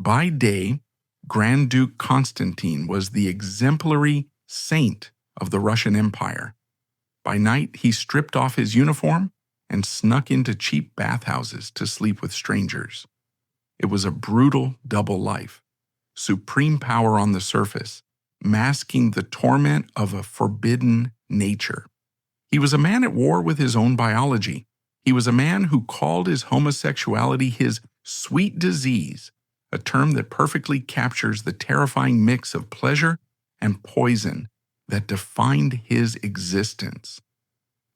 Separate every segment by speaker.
Speaker 1: By day, Grand Duke Konstantin was the exemplary saint of the Russian Empire. By night, he stripped off his uniform and snuck into cheap bathhouses to sleep with strangers. It was a brutal double life. Supreme power on the surface, masking the torment of a forbidden nature. He was a man at war with his own biology. He was a man who called his homosexuality his sweet disease, a term that perfectly captures the terrifying mix of pleasure and poison that defined his existence.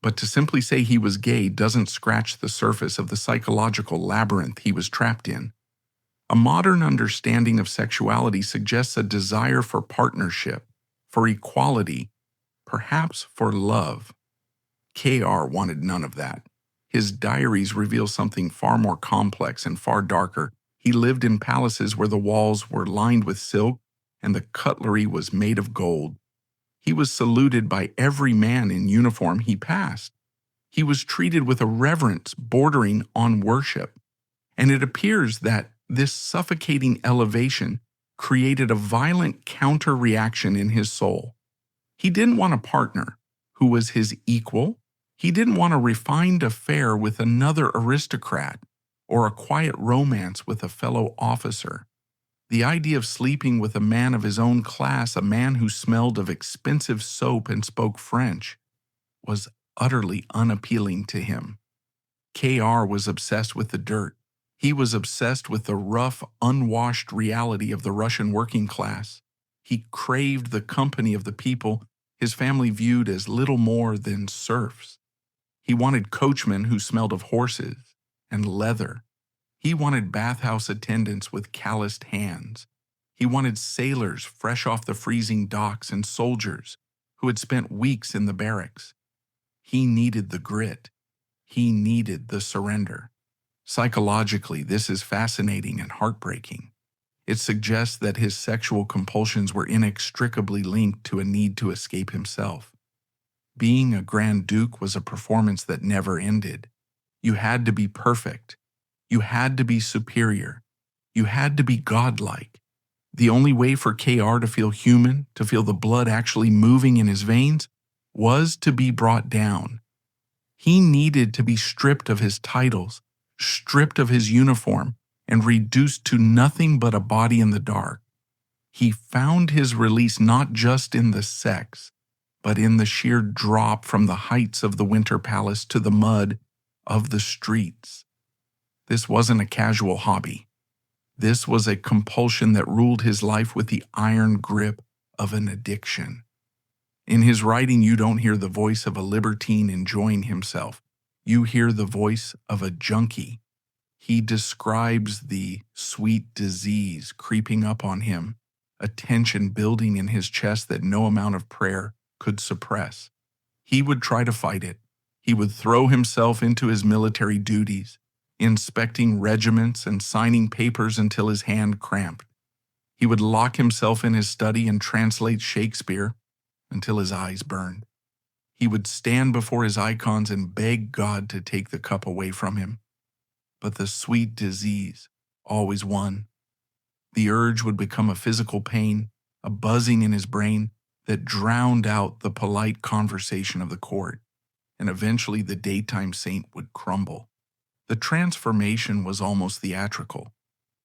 Speaker 1: But to simply say he was gay doesn't scratch the surface of the psychological labyrinth he was trapped in. A modern understanding of sexuality suggests a desire for partnership, for equality, perhaps for love. KR wanted none of that. His diaries reveal something far more complex and far darker. He lived in palaces where the walls were lined with silk and the cutlery was made of gold. He was saluted by every man in uniform he passed. He was treated with a reverence bordering on worship. And it appears that this suffocating elevation created a violent counter-reaction in his soul. He didn't want a partner who was his equal. He didn't want a refined affair with another aristocrat or a quiet romance with a fellow officer. The idea of sleeping with a man of his own class, a man who smelled of expensive soap and spoke French, was utterly unappealing to him. KR was obsessed with the dirt. He was obsessed with the rough, unwashed reality of the Russian working class. He craved the company of the people his family viewed as little more than serfs. He wanted coachmen who smelled of horses and leather. He wanted bathhouse attendants with calloused hands. He wanted sailors fresh off the freezing docks and soldiers who had spent weeks in the barracks. He needed the grit. He needed the surrender. Psychologically, this is fascinating and heartbreaking. It suggests that his sexual compulsions were inextricably linked to a need to escape himself. Being a Grand Duke was a performance that never ended. You had to be perfect. You had to be superior. You had to be godlike. The only way for KR to feel human, to feel the blood actually moving in his veins, was to be brought down. He needed to be stripped of his titles, stripped of his uniform, and reduced to nothing but a body in the dark. He found his release not just in the sex, but in the sheer drop from the heights of the Winter Palace to the mud of the streets. This wasn't a casual hobby. This was a compulsion that ruled his life with the iron grip of an addiction. In his writing, you don't hear the voice of a libertine enjoying himself. You hear the voice of a junkie. He describes the sweet disease creeping up on him, a tension building in his chest that no amount of prayer could suppress. He would try to fight it. He would throw himself into his military duties, inspecting regiments and signing papers until his hand cramped. He would lock himself in his study and translate Shakespeare until his eyes burned. He would stand before his icons and beg God to take the cup away from him. But the sweet disease always won. The urge would become a physical pain, a buzzing in his brain that drowned out the polite conversation of the court, and eventually the daytime saint would crumble. The transformation was almost theatrical.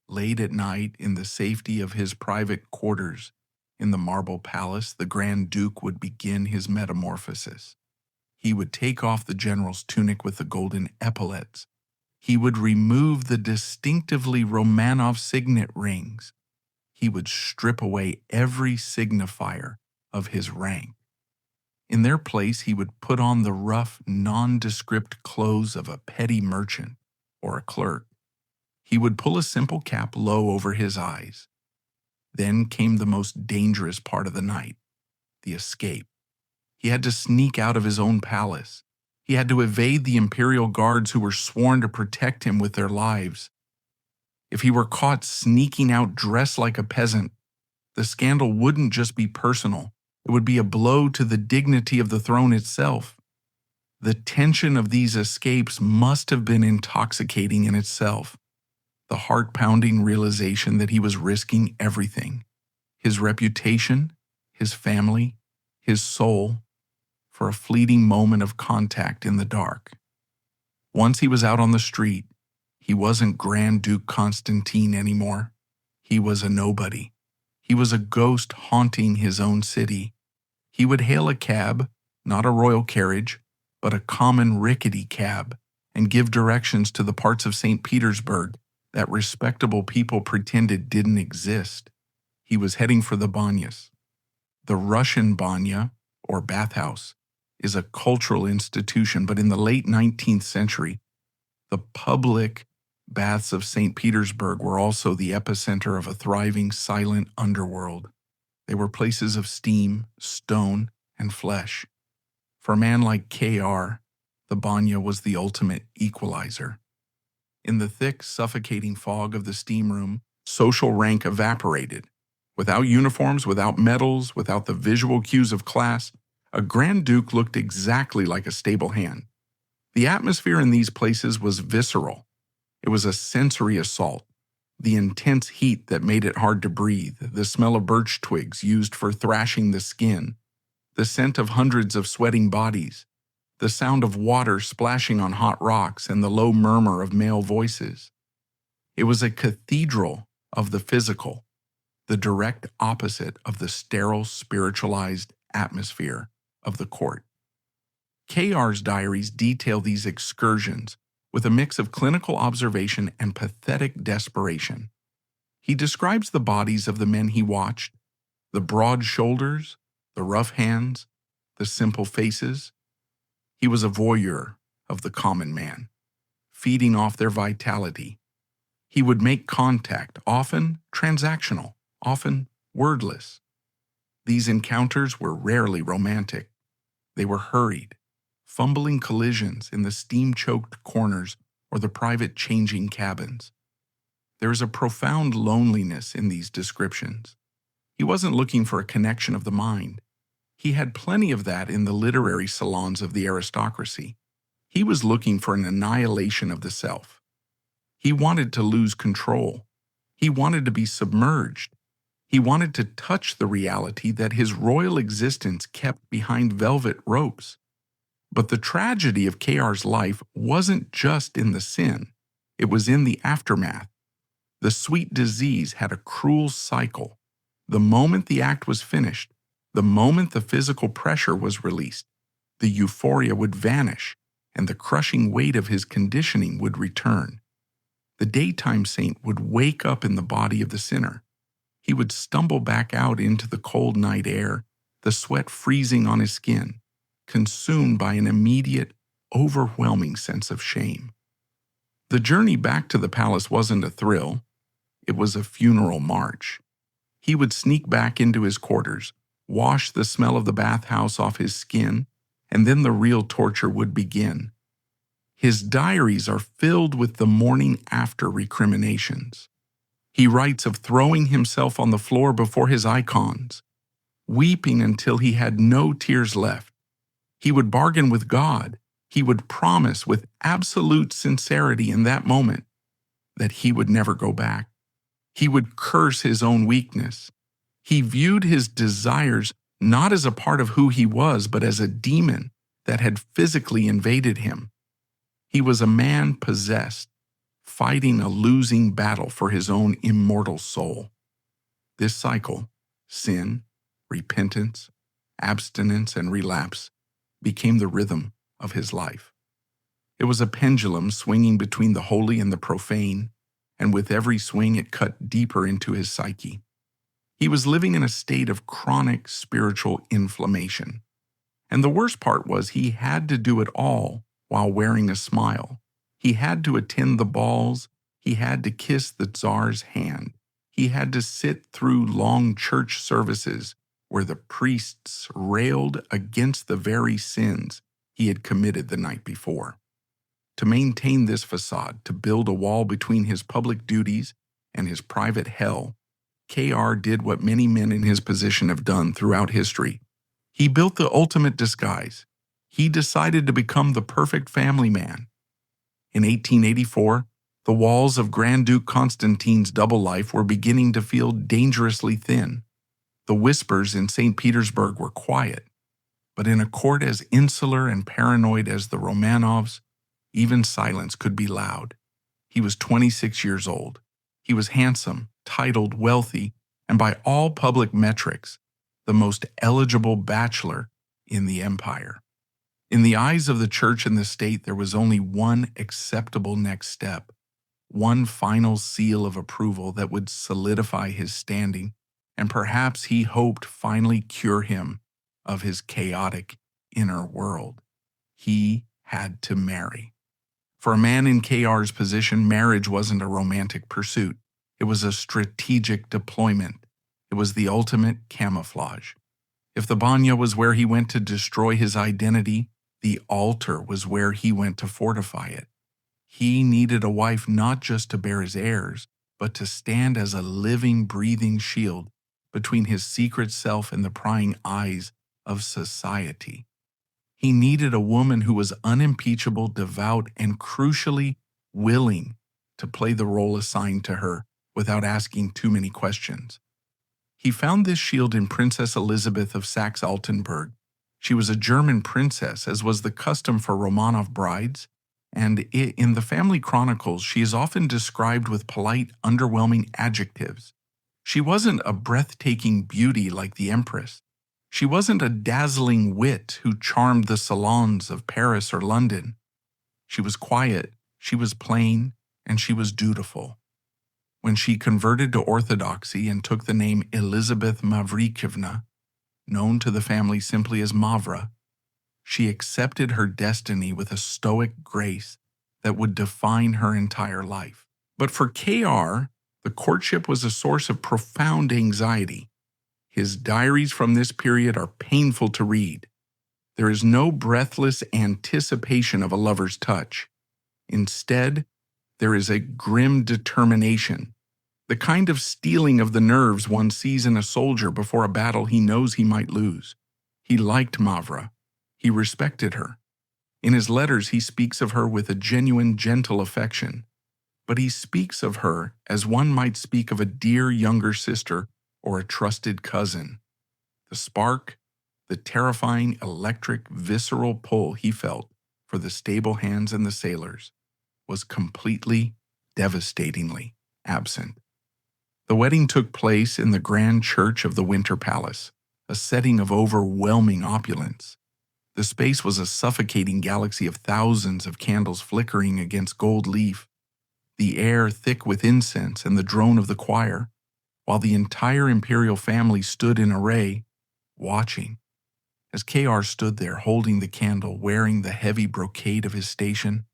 Speaker 1: Late at night, in the safety of his private quarters in the marble palace, the Grand Duke would begin his metamorphosis. He would take off the general's tunic with the golden epaulets. He would remove the distinctively Romanov signet rings. He would strip away every signifier of his rank. In their place, he would put on the rough, nondescript clothes of a petty merchant or a clerk. He would pull a simple cap low over his eyes. Then came the most dangerous part of the night, the escape. He had to sneak out of his own palace. He had to evade the imperial guards who were sworn to protect him with their lives. If he were caught sneaking out dressed like a peasant, the scandal wouldn't just be personal. It would be a blow to the dignity of the throne itself. The tension of these escapes must have been intoxicating in itself. the heart-pounding realization that he was risking everything: his reputation, his family, his soul, for a fleeting moment of contact in the dark. Once he was out on the street, he wasn't Grand Duke Konstantin anymore. He was a nobody. He was a ghost haunting his own city. He would hail a cab, not a royal carriage, but a common rickety cab, and give directions to the parts of St. Petersburg that respectable people pretended didn't exist. He was heading for the banyas. The Russian banya, or bathhouse, is a cultural institution, but in the late 19th century, the public baths of St. Petersburg were also the epicenter of a thriving, silent underworld. They were places of steam, stone, and flesh. For a man like K.R., the banya was the ultimate equalizer. In the thick, suffocating fog of the steam room, social rank evaporated. Without uniforms, without medals, without the visual cues of class, a Grand Duke looked exactly like a stable hand. The atmosphere in these places was visceral. It was a sensory assault. The intense heat that made it hard to breathe, the smell of birch twigs used for thrashing the skin, the scent of hundreds of sweating bodies, the sound of water splashing on hot rocks, and the low murmur of male voices. It was a cathedral of the physical, the direct opposite of the sterile, spiritualized atmosphere of the court. K.R.'s diaries detail these excursions with a mix of clinical observation and pathetic desperation. He describes the bodies of the men he watched, the broad shoulders, the rough hands, the simple faces. He was a voyeur of the common man, feeding off their vitality. He would make contact, often transactional, often wordless. These encounters were rarely romantic. They were hurried, fumbling collisions in the steam-choked corners or the private changing cabins. There is a profound loneliness in these descriptions. He wasn't looking for a connection of the mind. He had plenty of that in the literary salons of the aristocracy. He was looking for an annihilation of the self. He wanted to lose control. He wanted to be submerged. He wanted to touch the reality that his royal existence kept behind velvet ropes. But the tragedy of K.R.'s life wasn't just in the sin. It was in the aftermath. The sweet disease had a cruel cycle. The moment the act was finished, the moment the physical pressure was released, the euphoria would vanish, and the crushing weight of his conditioning would return. The daytime saint would wake up in the body of the sinner. He would stumble back out into the cold night air, the sweat freezing on his skin, consumed by an immediate, overwhelming sense of shame. The journey back to the palace wasn't a thrill. It was a funeral march. He would sneak back into his quarters, wash the smell of the bathhouse off his skin, and then the real torture would begin. His diaries are filled with the morning after recriminations. He writes of throwing himself on the floor before his icons, weeping until he had no tears left. He would bargain with God. He would promise with absolute sincerity in that moment that he would never go back. He would curse his own weakness. He viewed his desires not as a part of who he was, but as a demon that had physically invaded him. He was a man possessed, fighting a losing battle for his own immortal soul. This cycle, sin, repentance, abstinence, and relapse, became the rhythm of his life. It was a pendulum swinging between the holy and the profane, and with every swing it cut deeper into his psyche. He was living in a state of chronic spiritual inflammation. And the worst part was he had to do it all while wearing a smile. He had to attend the balls. He had to kiss the Tsar's hand. He had to sit through long church services where the priests railed against the very sins he had committed the night before. To maintain this facade, to build a wall between his public duties and his private hell, K.R. did what many men in his position have done throughout history. He built the ultimate disguise. He decided to become the perfect family man. In 1884, The walls of Grand Duke Konstantin's double life were beginning to feel dangerously thin. The whispers in St. Petersburg were quiet, but in a court as insular and paranoid as the Romanovs, even silence could be loud. He was 26 years old. He was handsome, titled, wealthy, and by all public metrics, the most eligible bachelor in the empire. In the eyes of the church and the state, there was only one acceptable next step, one final seal of approval that would solidify his standing, and perhaps he hoped finally cure him of his chaotic inner world. He had to marry. For a man in KR's position, marriage wasn't a romantic pursuit. It was a strategic deployment. It was the ultimate camouflage. If the banya was where he went to destroy his identity, the altar was where he went to fortify it. He needed a wife not just to bear his heirs, but to stand as a living, breathing shield between his secret self and the prying eyes of society. He needed a woman who was unimpeachable, devout, and crucially willing to play the role assigned to her without asking too many questions. He found this shield in Princess Elizabeth of Saxe-Altenburg. She was a German princess, as was the custom for Romanov brides, and in the family chronicles she is often described with polite, underwhelming adjectives. She wasn't a breathtaking beauty like the Empress. She wasn't a dazzling wit who charmed the salons of Paris or London. She was quiet, she was plain, and she was dutiful. When she converted to Orthodoxy and took the name Elizabeth Mavrikyevna, known to the family simply as Mavra, she accepted her destiny with a stoic grace that would define her entire life. But for KR, the courtship was a source of profound anxiety. His diaries from this period are painful to read. There is no breathless anticipation of a lover's touch. Instead, there is a grim determination, the kind of steeling of the nerves one sees in a soldier before a battle he knows he might lose. He liked Mavra. He respected her. In his letters, he speaks of her with a genuine, gentle affection. But he speaks of her as one might speak of a dear younger sister or a trusted cousin. The spark, the terrifying, electric, visceral pull he felt for the stable hands and the sailors was completely, devastatingly absent. The wedding took place in the grand church of the Winter Palace, a setting of overwhelming opulence. The space was a suffocating galaxy of thousands of candles flickering against gold leaf, the air thick with incense and the drone of the choir, while the entire imperial family stood in array, watching. As KR stood there holding the candle, wearing the heavy brocade of his station,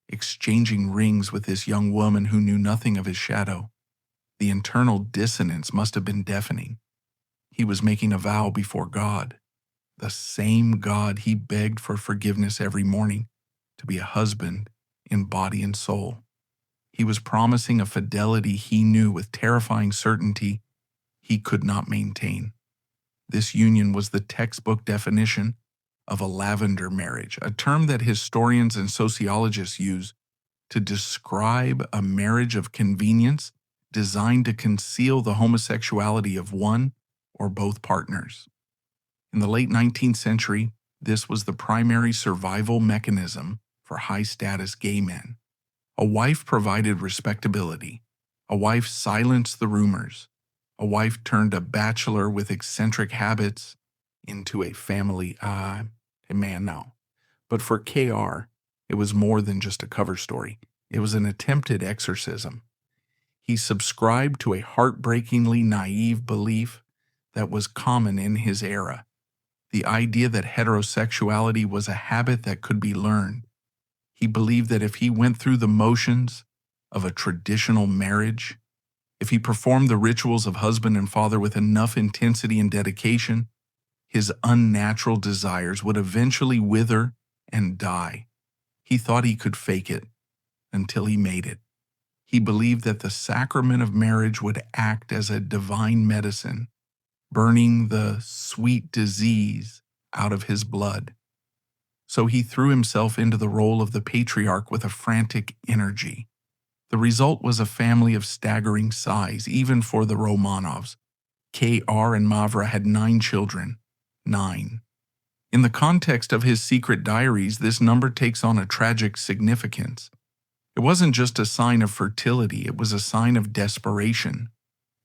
Speaker 1: exchanging rings with this young woman who knew nothing of his shadow, the internal dissonance must have been deafening. He was making a vow before God, the same God he begged for forgiveness every morning, to be a husband in body and soul. He was promising a fidelity he knew with terrifying certainty he could not maintain. This union was the textbook definition of a lavender marriage, a term that historians and sociologists use to describe a marriage of convenience designed to conceal the homosexuality of one or both partners. In the late 19th century, this was the primary survival mechanism for high-status gay men. A wife provided respectability. A wife silenced the rumors. A wife turned a bachelor with eccentric habits into a family, man now. But for KR, it was more than just a cover story. It was an attempted exorcism. He subscribed to a heartbreakingly naive belief that was common in his era. The idea that heterosexuality was a habit that could be learned. He believed that if he went through the motions of a traditional marriage, if he performed the rituals of husband and father with enough intensity and dedication, his unnatural desires would eventually wither and die. He thought he could fake it until he made it. He believed that the sacrament of marriage would act as a divine medicine, burning the sweet disease out of his blood. So he threw himself into the role of the patriarch with a frantic energy. The result was a family of staggering size, even for the Romanovs. K.R. and Mavra had 9 children. 9. In the context of his secret diaries, this number takes on a tragic significance. It wasn't just a sign of fertility, it was a sign of desperation.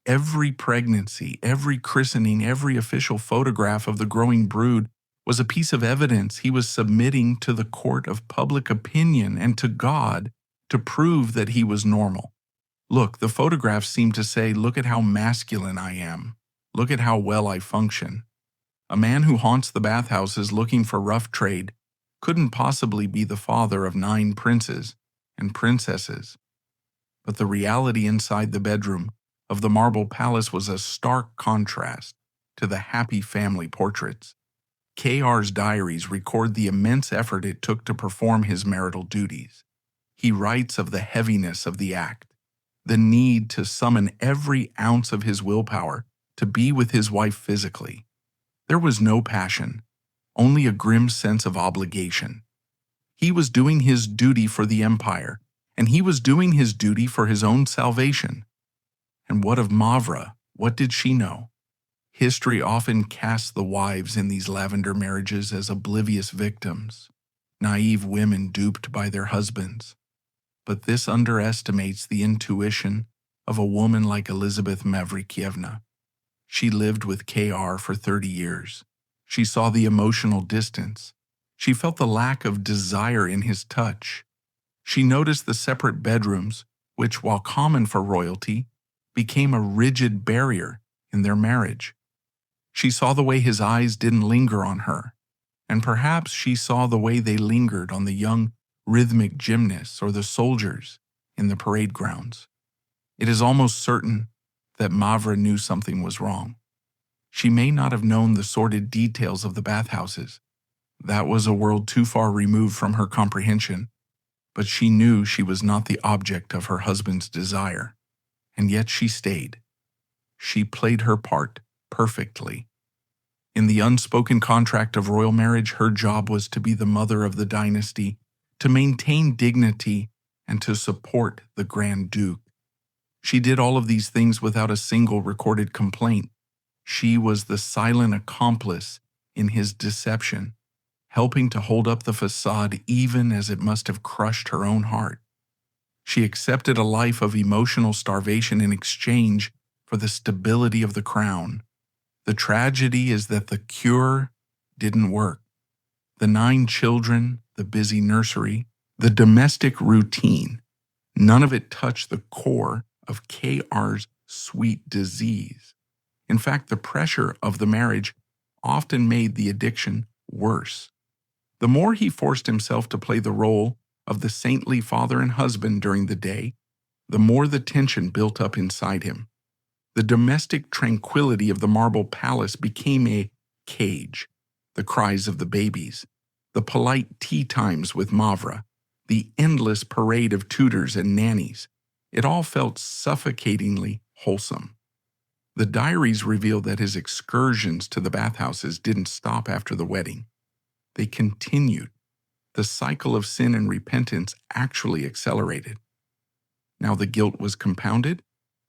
Speaker 1: Every pregnancy, every christening, every official photograph of the growing brood was a piece of evidence he was submitting to the court of public opinion and to God to prove that he was normal. Look, the photographs seem to say, look at how masculine I am. Look at how well I function. A man who haunts the bathhouses looking for rough trade couldn't possibly be the father of 9 princes and princesses. But the reality inside the bedroom of the marble palace was a stark contrast to the happy family portraits. K.R.'s diaries record the immense effort it took to perform his marital duties. He writes of the heaviness of the act, the need to summon every ounce of his willpower to be with his wife physically. There was no passion, only a grim sense of obligation. He was doing his duty for the empire, and he was doing his duty for his own salvation. And what of Mavra? What did she know? History often casts the wives in these lavender marriages as oblivious victims, naive women duped by their husbands. But this underestimates the intuition of a woman like Elizabeth Mavrikyevna. She lived with K.R. for 30 years. She saw the emotional distance. She felt the lack of desire in his touch. She noticed the separate bedrooms, which, while common for royalty, became a rigid barrier in their marriage. She saw the way his eyes didn't linger on her, and perhaps she saw the way they lingered on the young rhythmic gymnasts or the soldiers in the parade grounds. It is almost certain that Mavra knew something was wrong. She may not have known the sordid details of the bathhouses. That was a world too far removed from her comprehension, but she knew she was not the object of her husband's desire, and yet she stayed. She played her part perfectly. In the unspoken contract of royal marriage, her job was to be the mother of the dynasty, to maintain dignity, and to support the Grand Duke. She did all of these things without a single recorded complaint. She was the silent accomplice in his deception, helping to hold up the facade even as it must have crushed her own heart. She accepted a life of emotional starvation in exchange for the stability of the crown. The tragedy is that the cure didn't work. The 9 children, the busy nursery, the domestic routine, none of it touched the core of K.R.'s sweet disease. In fact, the pressure of the marriage often made the addiction worse. The more he forced himself to play the role of the saintly father and husband during the day, the more the tension built up inside him. The domestic tranquility of the marble palace became a cage. The cries of the babies, the polite tea times with Mavra, the endless parade of tutors and nannies, it all felt suffocatingly wholesome. The diaries reveal that his excursions to the bathhouses didn't stop after the wedding. They continued. The cycle of sin and repentance actually accelerated. Now the guilt was compounded.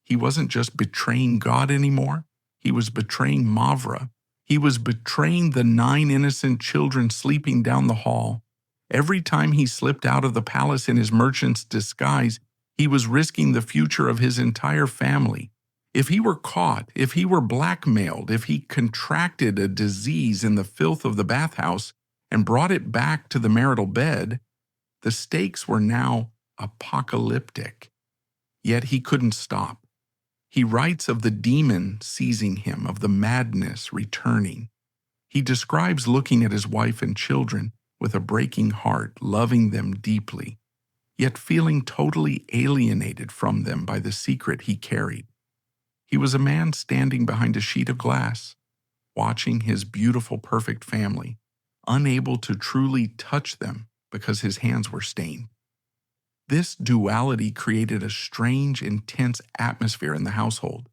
Speaker 1: He wasn't just betraying God anymore. He was betraying Mavra. He was betraying the 9 innocent children sleeping down the hall. Every time he slipped out of the palace in his merchant's disguise, he was risking the future of his entire family. If he were caught, if he were blackmailed, if he contracted a disease in the filth of the bathhouse and brought it back to the marital bed, the stakes were now apocalyptic. Yet he couldn't stop. He writes of the demon seizing him, of the madness returning. He describes looking at his wife and children with a breaking heart, loving them deeply, yet feeling totally alienated from them by the secret he carried. He was a man standing behind a sheet of glass, watching his beautiful, perfect family, unable to truly touch them because his hands were stained. This duality created a strange, intense atmosphere in the household.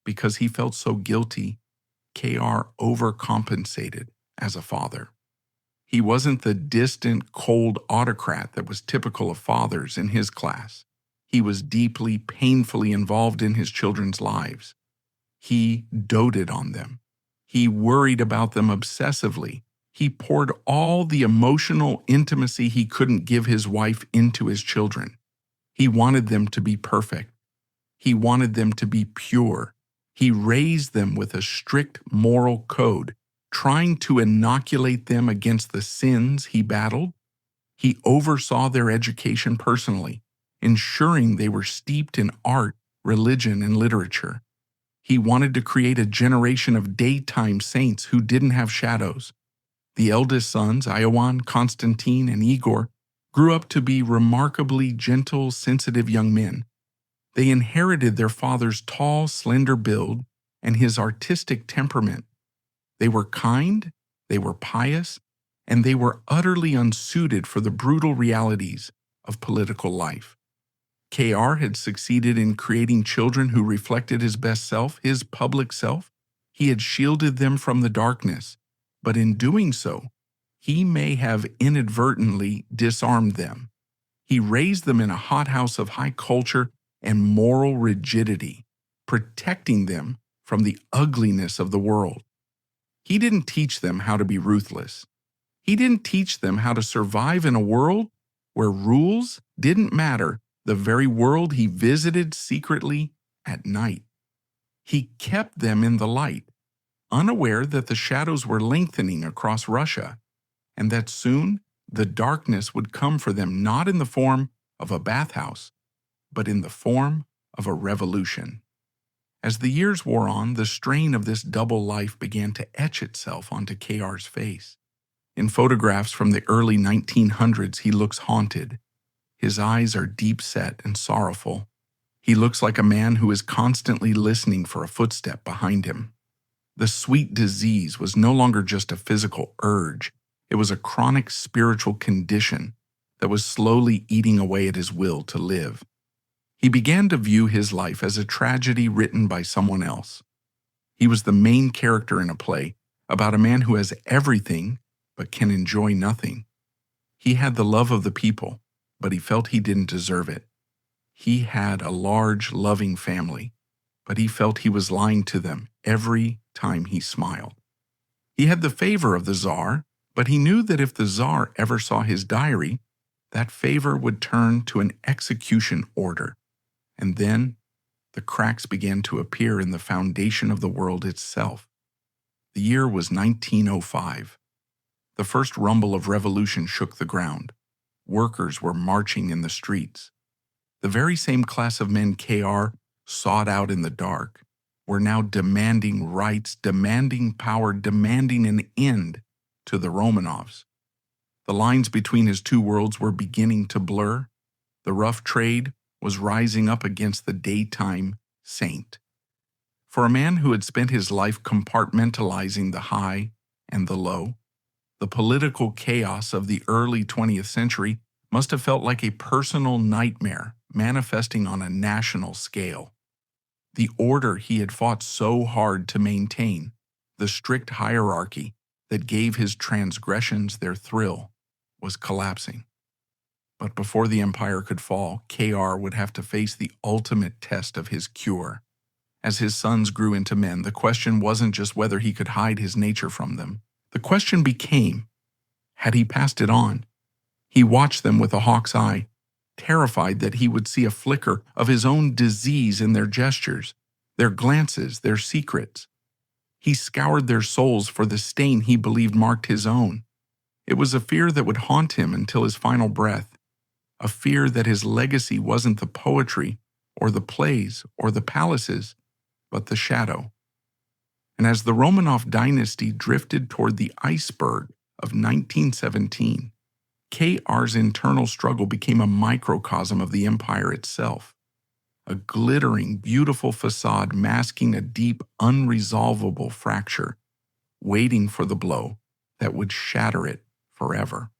Speaker 1: Because he felt so guilty, K.R. overcompensated as a father. He wasn't the distant, cold autocrat that was typical of fathers in his class. He was deeply, painfully involved in his children's lives. He doted on them. He worried about them obsessively. He poured all the emotional intimacy he couldn't give his wife into his children. He wanted them to be perfect. He wanted them to be pure. He raised them with a strict moral code, trying to inoculate them against the sins he battled. He oversaw their education personally, ensuring they were steeped in art, religion, and literature. He wanted to create a generation of daytime saints who didn't have shadows. The eldest sons, Ioan, Konstantin, and Igor, grew up to be remarkably gentle, sensitive young men. They inherited their father's tall, slender build and his artistic temperament. They were kind, they were pious, and they were utterly unsuited for the brutal realities of political life. KR had succeeded in creating children who reflected his best self, his public self. He had shielded them from the darkness, but in doing so, he may have inadvertently disarmed them. He raised them in a hothouse of high culture and moral rigidity, protecting them from the ugliness of the world. He didn't teach them how to be ruthless. He didn't teach them how to survive in a world where rules didn't matter, the very world he visited secretly at night. He kept them in the light, unaware that the shadows were lengthening across Russia, and that soon the darkness would come for them not in the form of a bathhouse, but in the form of a revolution. As the years wore on, the strain of this double life began to etch itself onto KR's face. In photographs from the early 1900s, he looks haunted. His eyes are deep-set and sorrowful. He looks like a man who is constantly listening for a footstep behind him. The sweet disease was no longer just a physical urge. It was a chronic spiritual condition that was slowly eating away at his will to live. He began to view his life as a tragedy written by someone else. He was the main character in a play about a man who has everything but can enjoy nothing. He had the love of the people, but he felt he didn't deserve it. He had a large, loving family, but he felt he was lying to them every time he smiled. He had the favor of the Tsar, but he knew that if the Tsar ever saw his diary, that favor would turn to an execution order. And then the cracks began to appear in the foundation of the world itself. The year was 1905. The first rumble of revolution shook the ground. Workers were marching in the streets. The very same class of men KR sought out in the dark were now demanding rights, demanding power, demanding an end to the Romanovs. The lines between his two worlds were beginning to blur. The rough trade was rising up against the daytime saint. For a man who had spent his life compartmentalizing the high and the low, the political chaos of the early 20th century must have felt like a personal nightmare manifesting on a national scale. The order he had fought so hard to maintain, the strict hierarchy that gave his transgressions their thrill, was collapsing. But before the empire could fall, KR would have to face the ultimate test of his cure. As his sons grew into men, the question wasn't just whether he could hide his nature from them. The question became, had he passed it on? He watched them with a hawk's eye, terrified that he would see a flicker of his own disease in their gestures, their glances, their secrets. He scoured their souls for the stain he believed marked his own. It was a fear that would haunt him until his final breath, a fear that his legacy wasn't the poetry or the plays or the palaces, but the shadow. And as the Romanov dynasty drifted toward the iceberg of 1917, KR's internal struggle became a microcosm of the empire itself, a glittering, beautiful facade masking a deep, unresolvable fracture, waiting for the blow that would shatter it forever.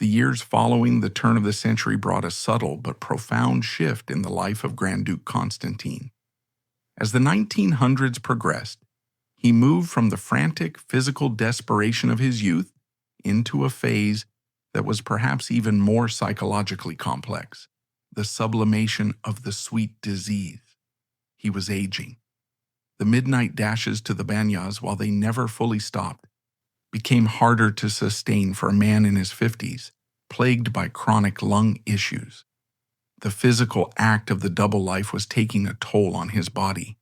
Speaker 1: The years following the turn of the century brought a subtle but profound shift in the life of Grand Duke Konstantin. As the 1900s progressed, he moved from the frantic physical desperation of his youth into a phase that was perhaps even more psychologically complex. the sublimation of the sweet disease. He was aging. The midnight dashes to the banyas, while they never fully stopped, became harder to sustain for a man in his 50s, plagued by chronic lung issues. The physical act of the double life was taking a toll on his body.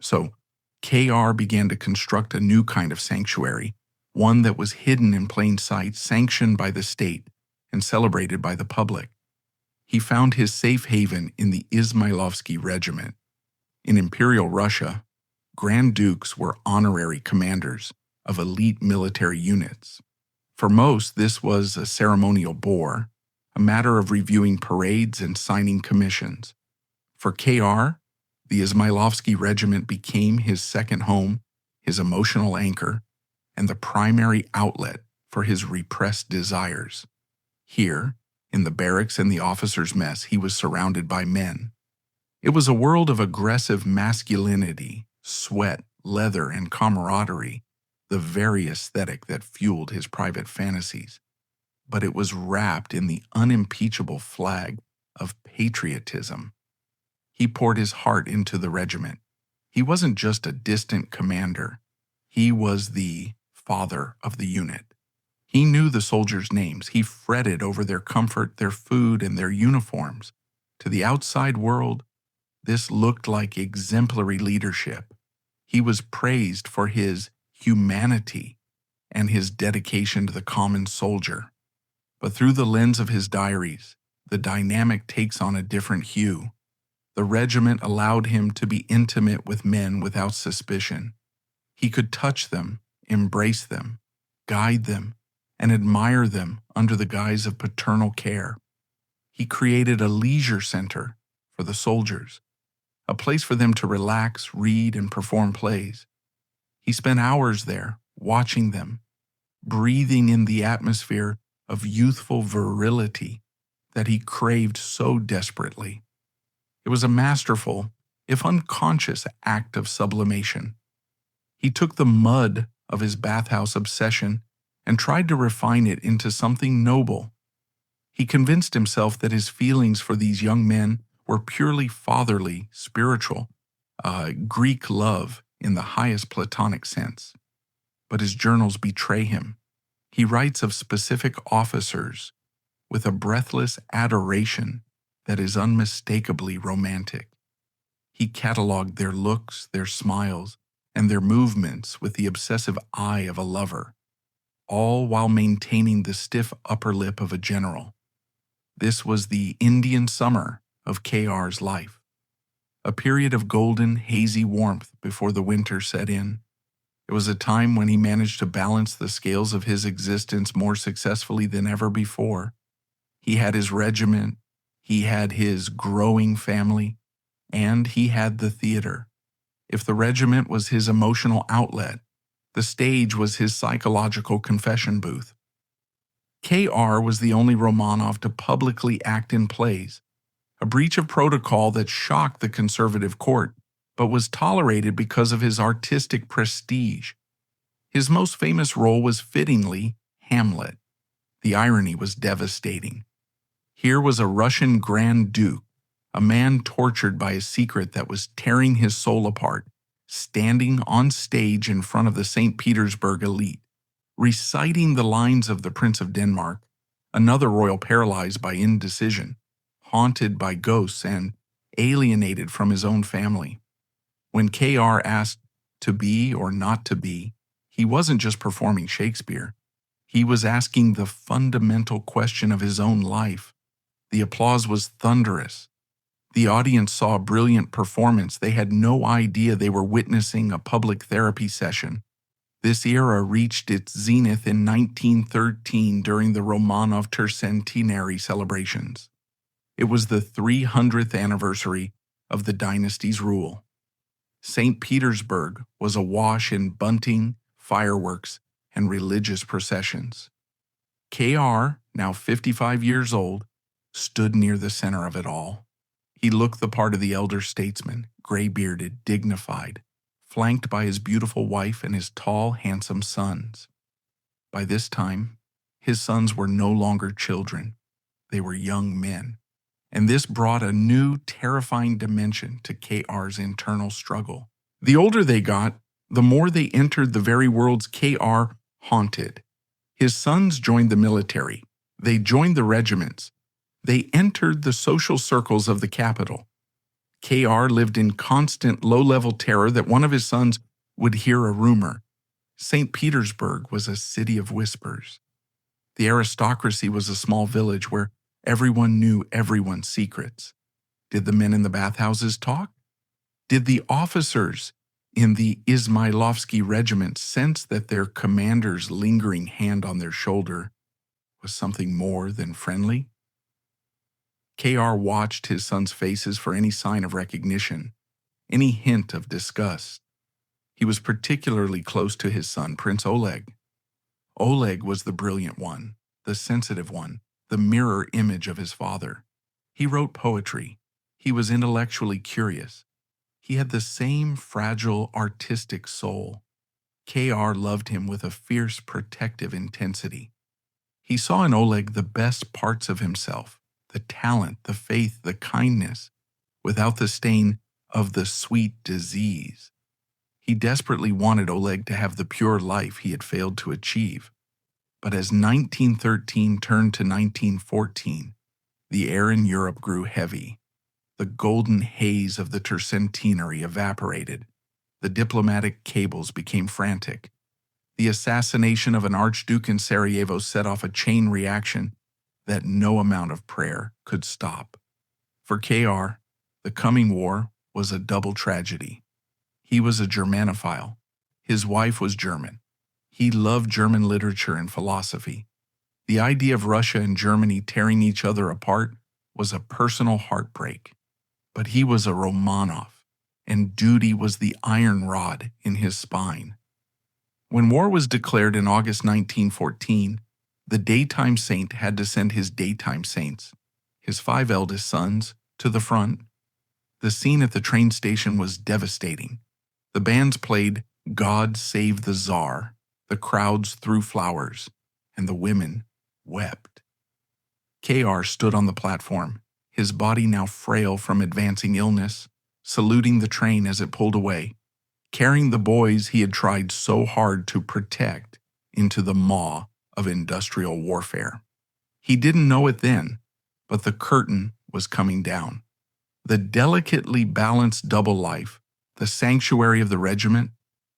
Speaker 1: So, KR began to construct a new kind of sanctuary, one that was hidden in plain sight, sanctioned by the state, and celebrated by the public. He found his safe haven in the Izmailovsky Regiment. In Imperial Russia, Grand Dukes were honorary commanders of elite military units. For most, this was a ceremonial bore, a matter of reviewing parades and signing commissions. For KR, the Izmailovsky Regiment became his second home, his emotional anchor, and the primary outlet for his repressed desires. Here, in the barracks and the officers' mess, he was surrounded by men. It was a world of aggressive masculinity, sweat, leather, and camaraderie, the very aesthetic that fueled his private fantasies. But it was wrapped in the unimpeachable flag of patriotism. He poured his heart into the regiment. He wasn't just a distant commander. He was the father of the unit. He knew the soldiers' names. He fretted over their comfort, their food, and their uniforms. To the outside world, this looked like exemplary leadership. He was praised for his humanity and his dedication to the common soldier. But through the lens of his diaries, the dynamic takes on a different hue. The regiment allowed him to be intimate with men without suspicion. He could touch them, embrace them, guide them, and admire them under the guise of paternal care. He created a leisure center for the soldiers, a place for them to relax, read, and perform plays. He spent hours there, watching them, breathing in the atmosphere of youthful virility that he craved so desperately. It was a masterful, if unconscious, act of sublimation. He took the mud of his bathhouse obsession and tried to refine it into something noble. He convinced himself that his feelings for these young men were purely fatherly, spiritual, Greek love in the highest Platonic sense. But his journals betray him. He writes of specific officers with a breathless adoration that is unmistakably romantic. He cataloged their looks, their smiles, and their movements with the obsessive eye of a lover, all while maintaining the stiff upper lip of a general. This was the Indian summer of KR's life, a period of golden, hazy warmth before the winter set in. It was a time when he managed to balance the scales of his existence more successfully than ever before. He had his regiment, he had his growing family, and he had the theater. If the regiment was his emotional outlet, the stage was his psychological confession booth. KR was the only Romanov to publicly act in plays, a breach of protocol that shocked the conservative court, but was tolerated because of his artistic prestige. His most famous role was fittingly Hamlet. The irony was devastating. Here was a Russian Grand Duke, a man tortured by a secret that was tearing his soul apart, standing on stage in front of the St. Petersburg elite, reciting the lines of the Prince of Denmark, another royal paralyzed by indecision, haunted by ghosts, and alienated from his own family. When KR asked to be or not to be, he wasn't just performing Shakespeare. He was asking the fundamental question of his own life. The applause was thunderous. The audience saw a brilliant performance. They had no idea they were witnessing a public therapy session. This era reached its zenith in 1913 during the Romanov tercentenary celebrations. It was the 300th anniversary of the dynasty's rule. St. Petersburg was awash in bunting, fireworks, and religious processions. KR, now 55 years old, stood near the center of it all. He looked the part of the elder statesman, gray-bearded, dignified, flanked by his beautiful wife and his tall, handsome sons. By this time, his sons were no longer children. They were young men, and this brought a new, terrifying dimension to KR's internal struggle. The older they got, the more they entered the very worlds KR haunted. His sons joined the military. They joined the regiments. They entered the social circles of the capital. KR lived in constant low-level terror that one of his sons would hear a rumor. St. Petersburg was a city of whispers. The aristocracy was a small village where everyone knew everyone's secrets. Did the men in the bathhouses talk? Did the officers in the Izmailovsky regiment sense that their commander's lingering hand on their shoulder was something more than friendly? KR watched his sons' faces for any sign of recognition, any hint of disgust. He was particularly close to his son, Prince Oleg. Oleg was the brilliant one, the sensitive one, the mirror image of his father. He wrote poetry. He was intellectually curious. He had the same fragile, artistic soul. KR loved him with a fierce, protective intensity. He saw in Oleg the best parts of himself, the talent, the faith, the kindness, without the stain of the sweet disease. He desperately wanted Oleg to have the pure life he had failed to achieve. But as 1913 turned to 1914, the air in Europe grew heavy. The golden haze of the tercentenary evaporated. The diplomatic cables became frantic. The assassination of an archduke in Sarajevo set off a chain reaction that no amount of prayer could stop. For KR, the coming war was a double tragedy. He was a Germanophile. His wife was German. He loved German literature and philosophy. The idea of Russia and Germany tearing each other apart was a personal heartbreak. But he was a Romanov, and duty was the iron rod in his spine. When war was declared in August 1914, the daytime saint had to send his daytime saints, his 5 eldest sons, to the front. The scene at the train station was devastating. The bands played God Save the Tsar, the crowds threw flowers, and the women wept. KR stood on the platform, his body now frail from advancing illness, saluting the train as it pulled away, carrying the boys he had tried so hard to protect into the maw of industrial warfare. He didn't know it then, but the curtain was coming down. The delicately balanced double life, the sanctuary of the regiment,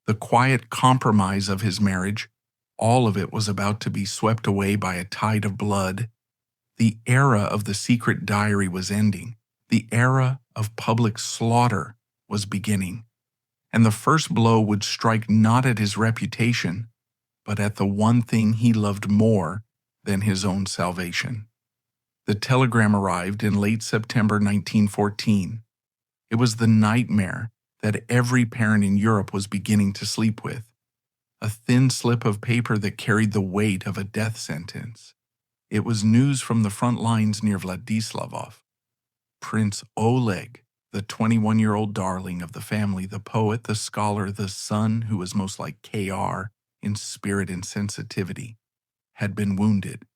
Speaker 1: the quiet compromise of his marriage, all of it was about to be swept away by a tide of blood. The era of the secret diary was ending. The era of public slaughter was beginning. And the first blow would strike not at his reputation, but at the one thing he loved more than his own salvation. The telegram arrived in late September 1914. It was the nightmare that every parent in Europe was beginning to sleep with. A thin slip of paper that carried the weight of a death sentence. It was news from the front lines near Vladislavov. Prince Oleg, the 21-year-old darling of the family, the poet, the scholar, the son who was most like KR in spirit and sensitivity, had been wounded.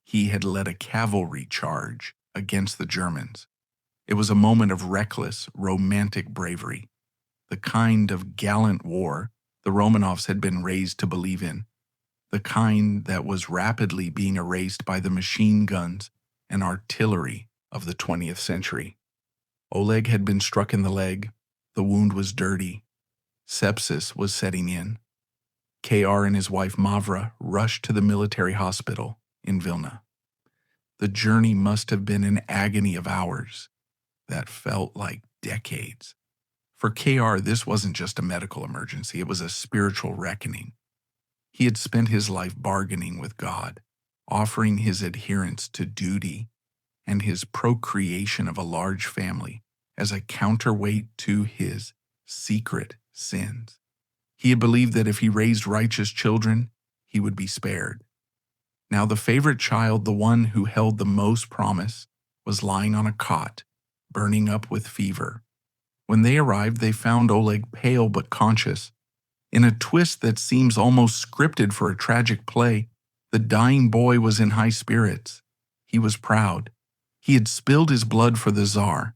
Speaker 1: He had led a cavalry charge against the Germans. It was a moment of reckless, romantic bravery, the kind of gallant war the Romanovs had been raised to believe in, the kind that was rapidly being erased by the machine guns and artillery of the 20th century. Oleg had been struck in the leg. The wound was dirty. Sepsis was setting in. KR and his wife Mavra rushed to the military hospital in Vilna. The journey must have been an agony of hours that felt like decades. For KR, this wasn't just a medical emergency, it was a spiritual reckoning. He had spent his life bargaining with God, offering his adherence to duty and his procreation of a large family as a counterweight to his secret sins. He had believed that if he raised righteous children, he would be spared. Now the favorite child, the one who held the most promise, was lying on a cot, burning up with fever. When they arrived, they found Oleg pale but conscious. In a twist that seems almost scripted for a tragic play, the dying boy was in high spirits. He was proud. He had spilled his blood for the Tsar.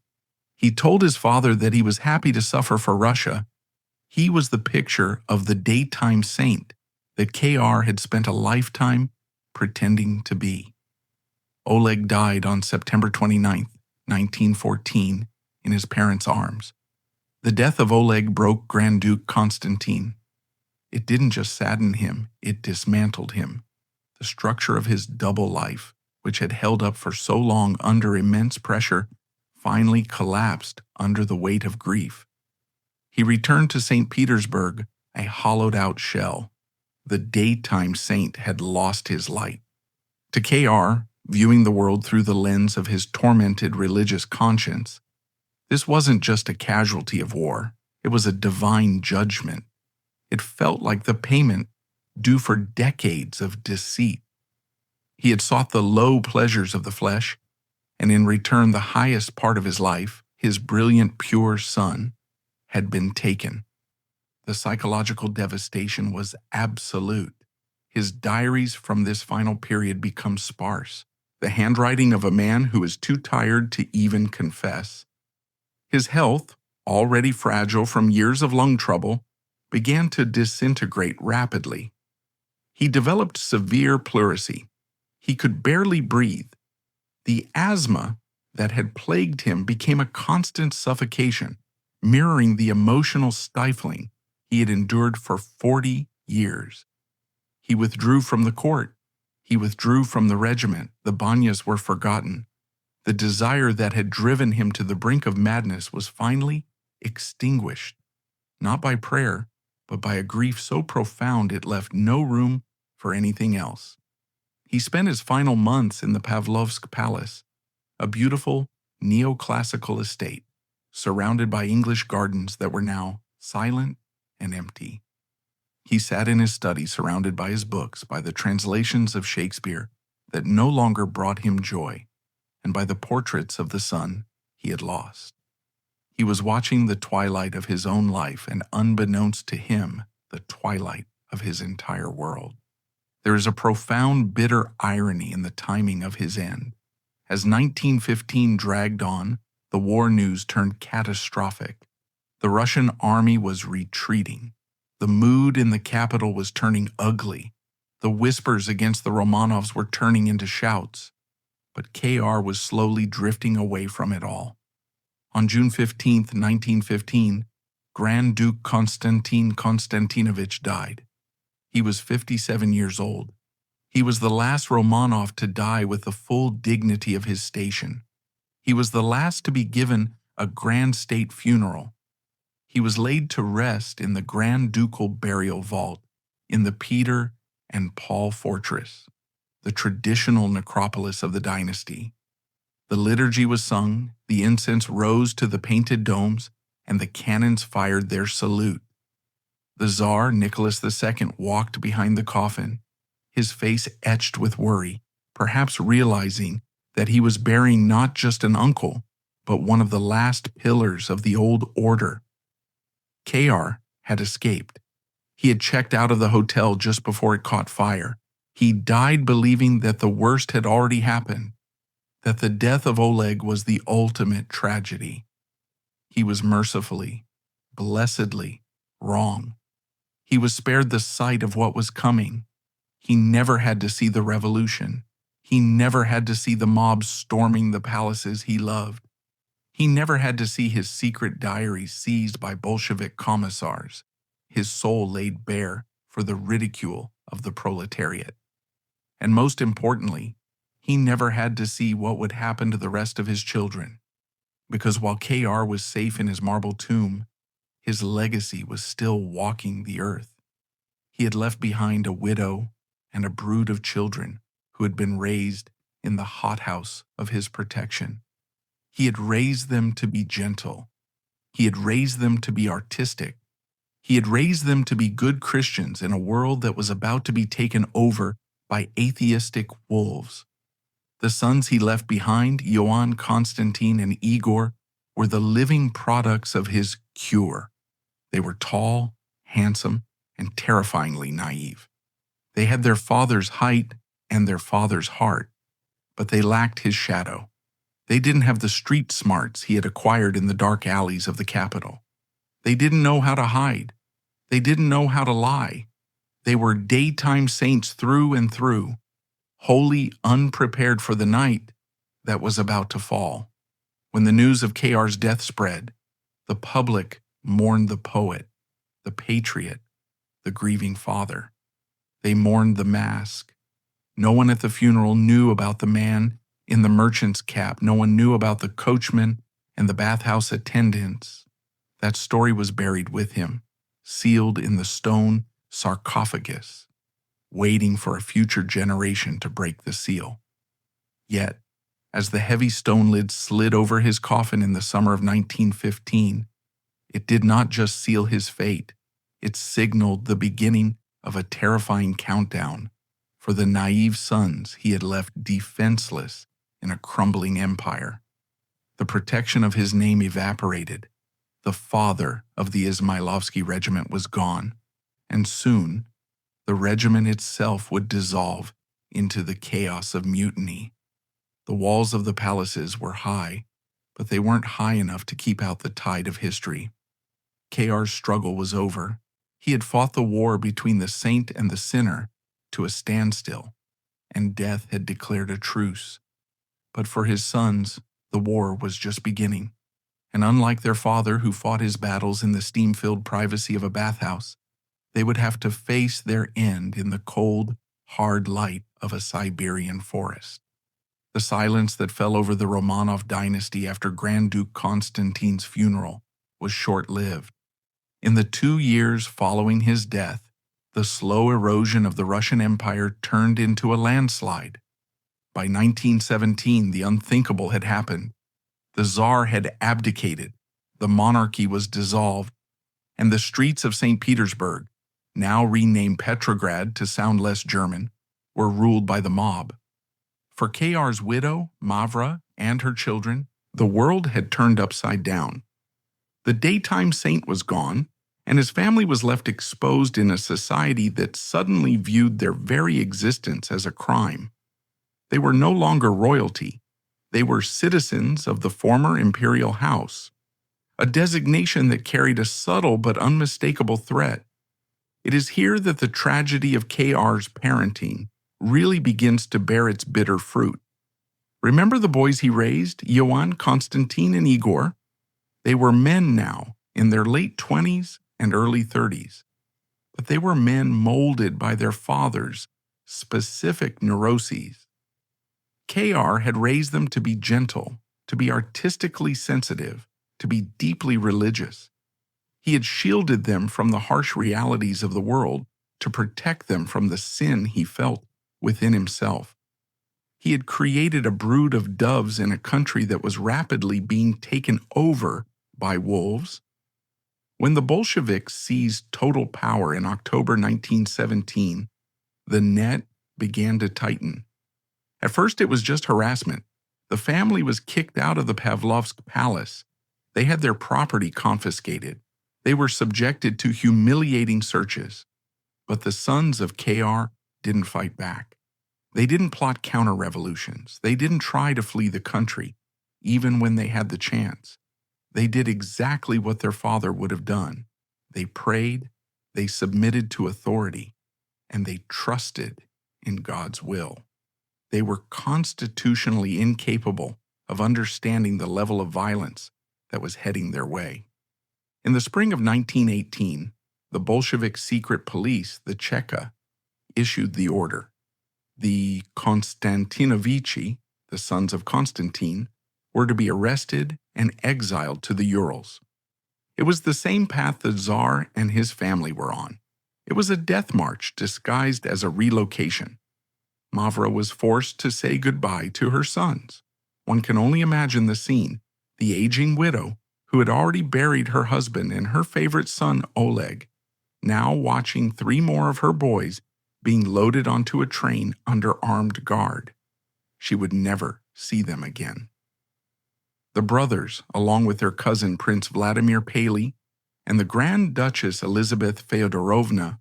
Speaker 1: He told his father that he was happy to suffer for Russia. He was the picture of the daytime saint that KR had spent a lifetime pretending to be. Oleg died on September 29, 1914, in his parents' arms. The death of Oleg broke Grand Duke Konstantin. It didn't just sadden him, it dismantled him. The structure of his double life, which had held up for so long under immense pressure, finally collapsed under the weight of grief. He returned to St. Petersburg, a hollowed-out shell. The daytime saint had lost his light. To KR, viewing the world through the lens of his tormented religious conscience, this wasn't just a casualty of war, it was a divine judgment. It felt like the payment due for decades of deceit. He had sought the low pleasures of the flesh, and in return the highest part of his life, his brilliant, pure son, had been taken. The psychological devastation was absolute. His diaries from this final period become sparse, the handwriting of a man who is too tired to even confess. His health, already fragile from years of lung trouble, began to disintegrate rapidly. He developed severe pleurisy. He could barely breathe. The asthma that had plagued him became a constant suffocation, mirroring the emotional stifling he had endured for 40 years. He withdrew from the court. He withdrew from the regiment. The banyas were forgotten. The desire that had driven him to the brink of madness was finally extinguished, not by prayer, but by a grief so profound it left no room for anything else. He spent his final months in the Pavlovsk Palace, a beautiful neoclassical estate, surrounded by English gardens that were now silent and empty. He sat in his study surrounded by his books, by the translations of Shakespeare that no longer brought him joy, and by the portraits of the son he had lost. He was watching the twilight of his own life, and unbeknownst to him, the twilight of his entire world. There is a profound, bitter irony in the timing of his end. As 1915 dragged on, the war news turned catastrophic. The Russian army was retreating. The mood in the capital was turning ugly. The whispers against the Romanovs were turning into shouts. But KR was slowly drifting away from it all. On June 15, 1915, Grand Duke Konstantin Konstantinovich died. He was 57 years old. He was the last Romanov to die with the full dignity of his station. He was the last to be given a grand state funeral. He was laid to rest in the Grand Ducal burial vault in the Peter and Paul Fortress, the traditional necropolis of the dynasty. The liturgy was sung, the incense rose to the painted domes, and the cannons fired their salute. The Tsar Nicholas II walked behind the coffin, his face etched with worry, perhaps realizing that he was burying not just an uncle, but one of the last pillars of the old order. KR had escaped. He had checked out of the hotel just before it caught fire. He died believing that the worst had already happened, that the death of Oleg was the ultimate tragedy. He was mercifully, blessedly wrong. He was spared the sight of what was coming. He never had to see the revolution. He never had to see the mobs storming the palaces he loved. He never had to see his secret diaries seized by Bolshevik commissars, his soul laid bare for the ridicule of the proletariat. And most importantly, he never had to see what would happen to the rest of his children, because while KR was safe in his marble tomb, his legacy was still walking the earth. He had left behind a widow and a brood of children who had been raised in the hothouse of his protection. He had raised them to be gentle. He had raised them to be artistic. He had raised them to be good Christians in a world that was about to be taken over by atheistic wolves. The sons he left behind, Johann, Konstantin, and Igor, were the living products of his cure. They were tall, handsome, and terrifyingly naive. They had their father's height and their father's heart, but they lacked his shadow. They didn't have the street smarts he had acquired in the dark alleys of the capital. They didn't know how to hide. They didn't know how to lie. They were daytime saints through and through, wholly unprepared for the night that was about to fall. When the news of KR's death spread, the public mourned the poet, the patriot, the grieving father. They mourned the mask. No one at the funeral knew about the man in the merchant's cap. No one knew about the coachman and the bathhouse attendants. That story was buried with him, sealed in the stone sarcophagus, waiting for a future generation to break the seal. Yet, as the heavy stone lid slid over his coffin in the summer of 1915, it did not just seal his fate, it signaled the beginning of a terrifying countdown for the naive sons he had left defenseless in a crumbling empire. The protection of his name evaporated. The father of the Izmailovsky regiment was gone, and soon the regiment itself would dissolve into the chaos of mutiny. The walls of the palaces were high, but they weren't high enough to keep out the tide of history. KR's struggle was over. He had fought the war between the saint and the sinner to a standstill, and death had declared a truce. But for his sons, the war was just beginning. And unlike their father, who fought his battles in the steam-filled privacy of a bathhouse, they would have to face their end in the cold, hard light of a Siberian forest. The silence that fell over the Romanov dynasty after Grand Duke Konstantin's funeral was short-lived. In the 2 years following his death, the slow erosion of the Russian Empire turned into a landslide. By 1917, the unthinkable had happened. The Tsar had abdicated, the monarchy was dissolved, and the streets of St. Petersburg, now renamed Petrograd to sound less German, were ruled by the mob. For KR's widow, Mavra, and her children, the world had turned upside down. The daytime saint was gone, and his family was left exposed in a society that suddenly viewed their very existence as a crime. They were no longer royalty. They were citizens of the former imperial house, a designation that carried a subtle but unmistakable threat. It is here that the tragedy of KR's parenting really begins to bear its bitter fruit. Remember the boys he raised, Duke Konstantin and Igor? They were men now, in their late 20s and early 30s. But they were men molded by their father's specific neuroses. KR had raised them to be gentle, to be artistically sensitive, to be deeply religious. He had shielded them from the harsh realities of the world to protect them from the sin he felt within himself. He had created a brood of doves in a country that was rapidly being taken over by wolves. When the Bolsheviks seized total power in October 1917, the net began to tighten. At first it was just harassment. The family was kicked out of the Pavlovsk palace. They had their property confiscated. They were subjected to humiliating searches. But the sons of KR didn't fight back. They didn't plot counter-revolutions. They didn't try to flee the country, even when they had the chance. They did exactly what their father would have done. They prayed, they submitted to authority, and they trusted in God's will. They were constitutionally incapable of understanding the level of violence that was heading their way. In the spring of 1918, the Bolshevik secret police, the Cheka, issued the order. The Konstantinovichi, the sons of Konstantin, were to be arrested and exiled to the Urals. It was the same path the Tsar and his family were on. It was a death march disguised as a relocation. Mavra was forced to say goodbye to her sons. One can only imagine the scene. The aging widow, who had already buried her husband and her favorite son, Oleg, now watching 3 more of her boys being loaded onto a train under armed guard. She would never see them again. The brothers, along with their cousin Prince Vladimir Paley and the Grand Duchess Elizabeth Feodorovna,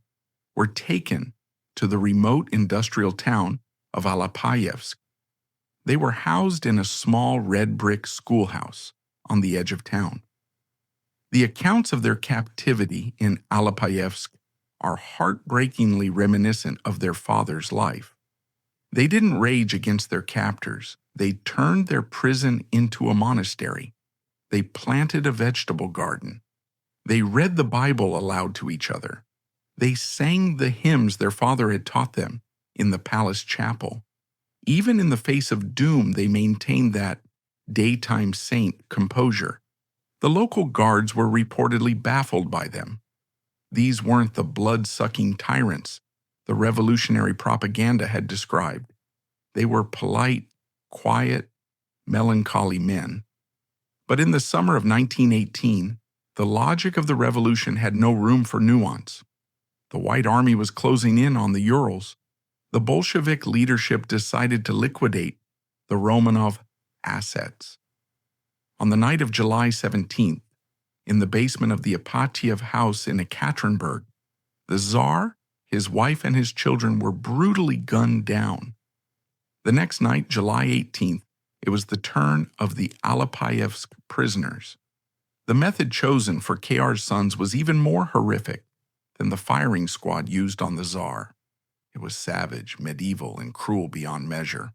Speaker 1: were taken to the remote industrial town of Alapayevsk. They were housed in a small red brick schoolhouse on the edge of town. The accounts of their captivity in Alapayevsk are heartbreakingly reminiscent of their father's life. They didn't rage against their captors. They turned their prison into a monastery. They planted a vegetable garden. They read the Bible aloud to each other. They sang the hymns their father had taught them in the palace chapel. Even in the face of doom, they maintained that daytime saint composure. The local guards were reportedly baffled by them. These weren't the blood-sucking tyrants the revolutionary propaganda had described. They were polite, quiet, melancholy men. But in the summer of 1918, the logic of the revolution had no room for nuance. The White Army was closing in on the Urals. The Bolshevik leadership decided to liquidate the Romanov assets. On the night of July 17th, in the basement of the Ipatiev house in Ekaterinburg, the Tsar, his wife, and his children were brutally gunned down. The next night, July 18th, it was the turn of the Alapayevsk prisoners. The method chosen for KR's sons was even more horrific than the firing squad used on the Tsar. It was savage, medieval, and cruel beyond measure.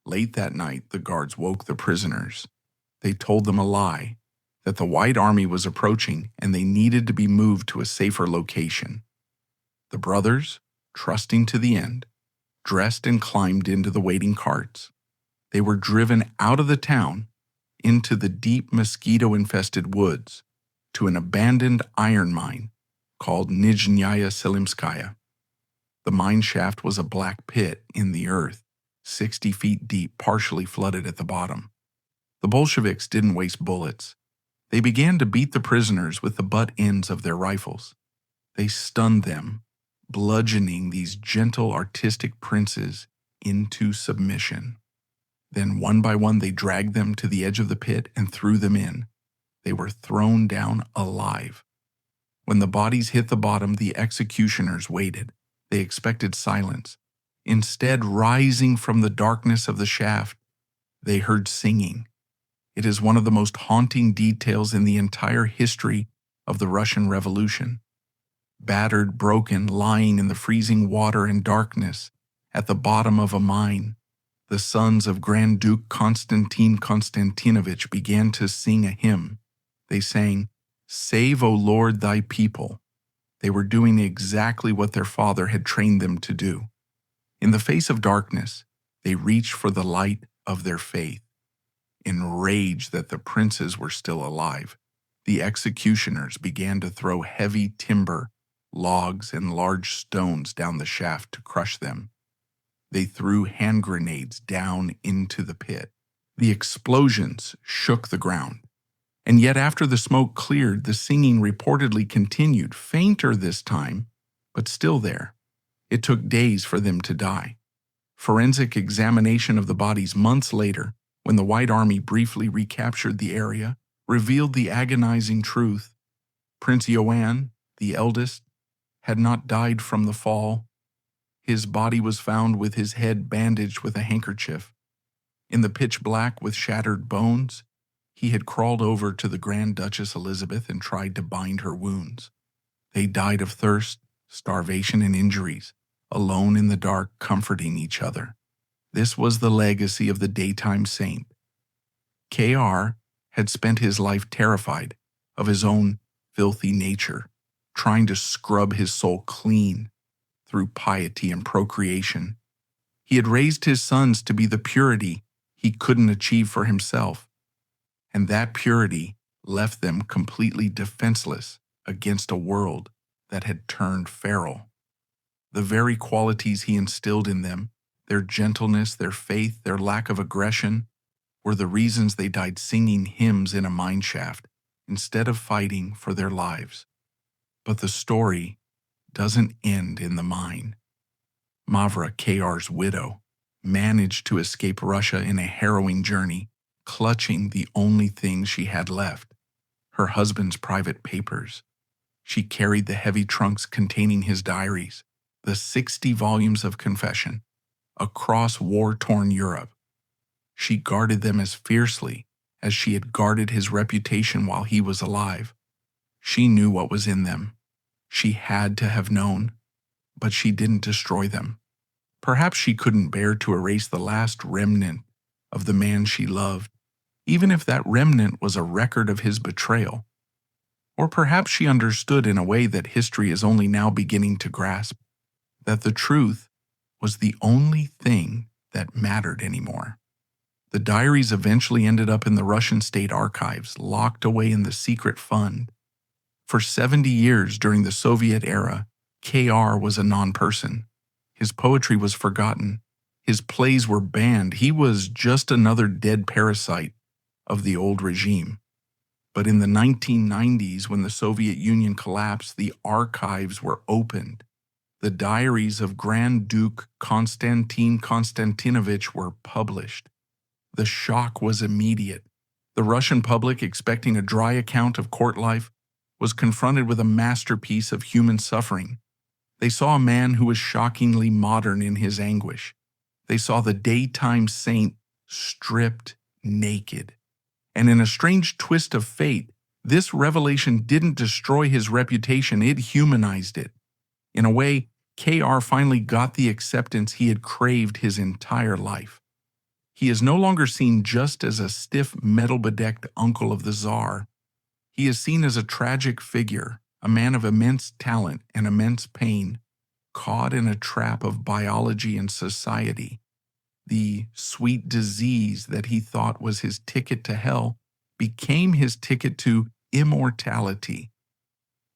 Speaker 1: Late that night, the guards woke the prisoners. They told them a lie, that the White Army was approaching and they needed to be moved to a safer location. The brothers, trusting to the end, dressed and climbed into the waiting carts. They were driven out of the town into the deep mosquito-infested woods to an abandoned iron mine called Nizhnaya Selimskaya. The mine shaft was a black pit in the earth, 60 feet deep, partially flooded at the bottom. The Bolsheviks didn't waste bullets. They began to beat the prisoners with the butt ends of their rifles. They stunned them, bludgeoning these gentle artistic princes into submission. Then one by one they dragged them to the edge of the pit and threw them in. They were thrown down alive. When the bodies hit the bottom, the executioners waited. They expected silence. Instead, rising from the darkness of the shaft, they heard singing. It is one of the most haunting details in the entire history of the Russian Revolution. Battered, broken, lying in the freezing water and darkness at the bottom of a mine, the sons of Grand Duke Konstantin Konstantinovich began to sing a hymn. They sang, "Save, O Lord, thy people." They were doing exactly what their father had trained them to do. In the face of darkness, they reached for the light of their faith. Enraged that the princes were still alive, the executioners began to throw heavy timber, logs, and large stones down the shaft to crush them. They threw hand grenades down into the pit. The explosions shook the ground. And yet after the smoke cleared, the singing reportedly continued, fainter this time, but still there. It took days for them to die. Forensic examination of the bodies months later, when the White Army briefly recaptured the area, revealed the agonizing truth. Prince Ioan, the eldest, had not died from the fall. His body was found with his head bandaged with a handkerchief. In the pitch black with shattered bones, he had crawled over to the Grand Duchess Elizabeth and tried to bind her wounds. They died of thirst, starvation, and injuries, alone in the dark, comforting each other. This was the legacy of the daytime saint. KR had spent his life terrified of his own filthy nature, trying to scrub his soul clean through piety and procreation. He had raised his sons to be the purity he couldn't achieve for himself, and that purity left them completely defenseless against a world that had turned feral. The very qualities he instilled in them, their gentleness, their faith, their lack of aggression, were the reasons they died singing hymns in a mine shaft instead of fighting for their lives. But the story doesn't end in the mine. Mavra, KR's widow, managed to escape Russia in a harrowing journey, clutching the only thing she had left, her husband's private papers. She carried the heavy trunks containing his diaries, the 60 volumes of confession, across war-torn Europe. She guarded them as fiercely as she had guarded his reputation while he was alive. She knew what was in them. She had to have known, but she didn't destroy them. Perhaps she couldn't bear to erase the last remnant of the man she loved, even if that remnant was a record of his betrayal. Or perhaps she understood in a way that history is only now beginning to grasp, that the truth was the only thing that mattered anymore. The diaries eventually ended up in the Russian state archives, locked away in the secret fund. For 70 years during the Soviet era, K.R. was a non-person. His poetry was forgotten. His plays were banned. He was just another dead parasite of the old regime. But in the 1990s, when the Soviet Union collapsed, the archives were opened. The diaries of Grand Duke Konstantin Konstantinovich were published. The shock was immediate. The Russian public, expecting a dry account of court life, was confronted with a masterpiece of human suffering. They saw a man who was shockingly modern in his anguish. They saw the daytime saint stripped naked. And in a strange twist of fate, this revelation didn't destroy his reputation, it humanized it. In a way, K.R. finally got the acceptance he had craved his entire life. He is no longer seen just as a stiff, metal-bedecked uncle of the Tsar. He is seen as a tragic figure, a man of immense talent and immense pain, caught in a trap of biology and society. The sweet disease that he thought was his ticket to hell became his ticket to immortality.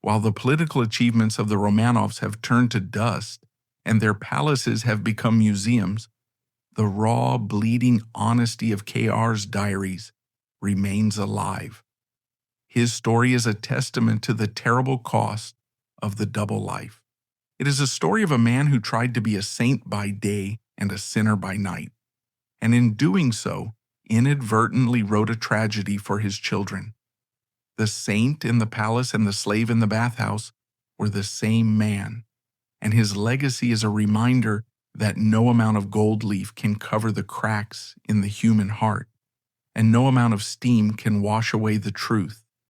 Speaker 1: While the political achievements of the Romanovs have turned to dust and their palaces have become museums, the raw, bleeding honesty of K.R.'s diaries remains alive. His story is a testament to the terrible cost of the double life. It is a story of a man who tried to be a saint by day and a sinner by night, and in doing so, inadvertently wrote a tragedy for his children. The saint in the palace and the slave in the bathhouse were the same man, and his legacy is a reminder that no amount of gold leaf can cover the cracks in the human heart, and no amount of steam can wash away the truth.